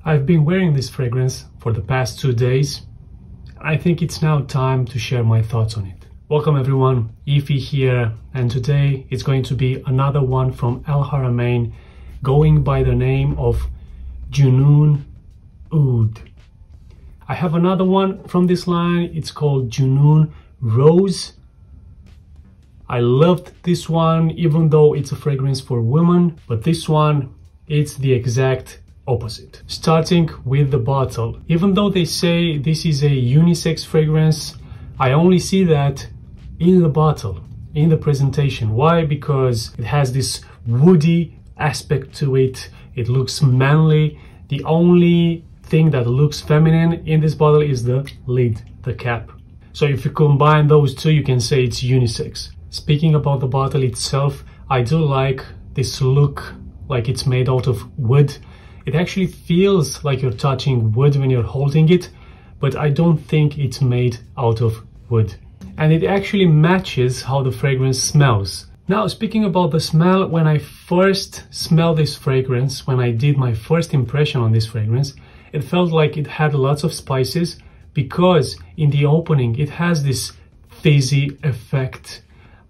I've been wearing this fragrance for the past 2 days. I think it's now time to share my thoughts on it. Welcome everyone, Ify here, and today it's going to be another one from Haramain, going by the name of Junoon Oud. I have another one from this line, it's called Junoon Rose. I loved this one, even though it's a fragrance for women, but this one, it's the exact opposite. Starting with the bottle. Even though they say this is a unisex fragrance, I only see that in the bottle, in the presentation. Why? Because it has this woody aspect to it. It looks manly. The only thing that looks feminine in this bottle is the lid, the cap. So if you combine those two, you can say it's unisex. Speaking about the bottle itself, I do like this look, like it's made out of wood. It actually feels like you're touching wood when you're holding it, but I don't think it's made out of wood. And it actually matches how the fragrance smells. Now, speaking about the smell, when I first smelled this fragrance, when I did my first impression on this fragrance, it felt like it had lots of spices because in the opening it has this fizzy effect,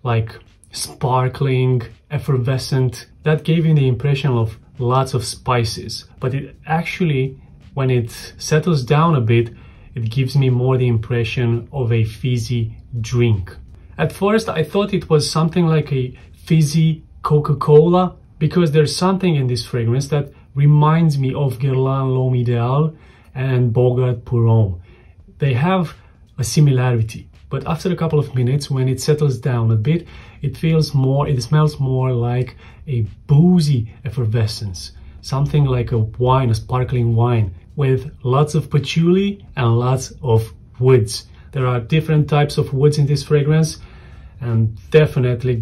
like sparkling, effervescent. That gave me the impression of lots of spices, but it actually, when it settles down a bit, it gives me more the impression of a fizzy drink. At first I thought it was something like a fizzy Coca-Cola, because there's something in this fragrance that reminds me of Guerlain L'Homme Ideal and Bogart Pouron. They have a similarity, but after a couple of minutes, when it settles down a bit, it smells more like a boozy effervescence, something like a wine, a sparkling wine, with lots of patchouli and lots of woods. There are different types of woods in this fragrance, and definitely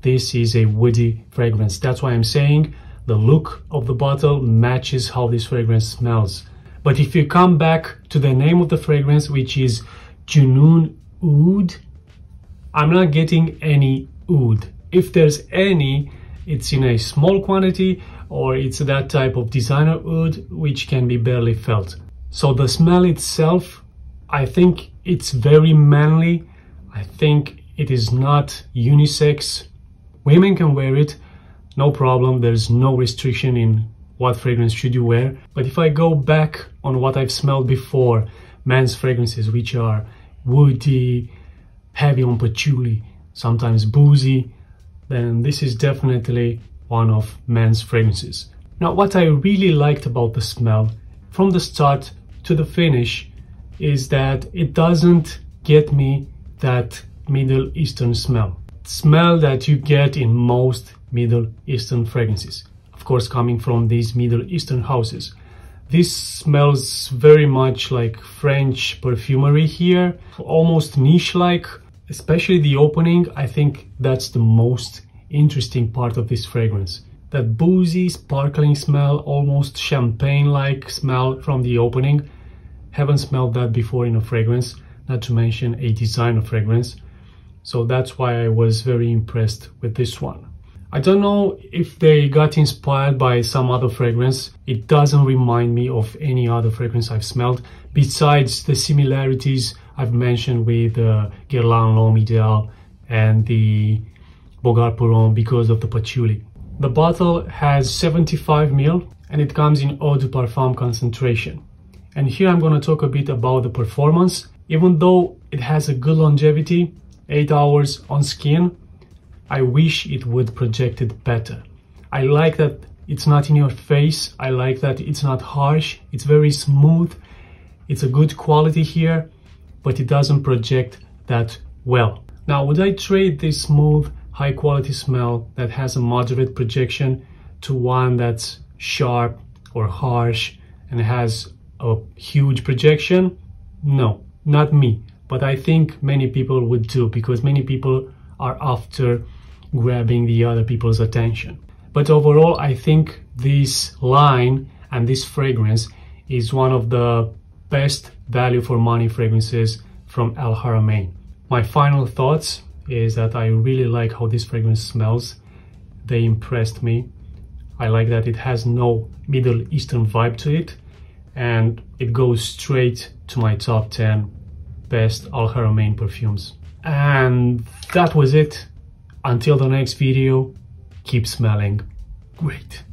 this is a woody fragrance. That's why I'm saying the look of the bottle matches how this fragrance smells. But if you come back to the name of the fragrance, which is Junoon Oud, I'm not getting any oud. If there's any, it's in a small quantity, or it's that type of designer oud which can be barely felt. So the smell itself, I think it's very manly. I think it is not unisex. Women can wear it, no problem. There's no restriction in what fragrance should you wear. But if I go back on what I've smelled before, men's fragrances which are woody, heavy on patchouli, sometimes boozy, then this is definitely one of men's fragrances. Now, what I really liked about the smell from the start to the finish is that it doesn't get me that Middle Eastern smell that you get in most Middle Eastern fragrances, of course coming from these Middle Eastern houses. This smells very much like French perfumery here, almost niche-like, especially the opening. I think that's the most interesting part of this fragrance. That boozy, sparkling smell, almost champagne-like smell from the opening. Haven't smelled that before in a fragrance, not to mention a designer fragrance. So that's why I was very impressed with this one. I don't know if they got inspired by some other fragrance. It doesn't remind me of any other fragrance I've smelled, besides the similarities I've mentioned with Guerlain L'Homme Ideal and the Bogart Pouron because of the patchouli. The bottle has 75 ml and it comes in eau de parfum concentration. And here I'm going to talk a bit about the performance. Even though it has a good longevity, 8 hours on skin, I wish it would project it better. I like that it's not in your face. I like that it's not harsh. It's very smooth. It's a good quality here, but it doesn't project that well. Now, would I trade this smooth, high quality smell that has a moderate projection to one that's sharp or harsh and has a huge projection? No, not me. But I think many people would do, because many people are after grabbing the other people's attention. But overall, I think this line and this fragrance is one of the best value for money fragrances from Haramain. My final thoughts is that I really like how this fragrance smells. They impressed me. I like that it has no Middle Eastern vibe to it, and it goes straight to my top 10 best Al Haramain perfumes. And that was it. Until the next video, keep smelling great.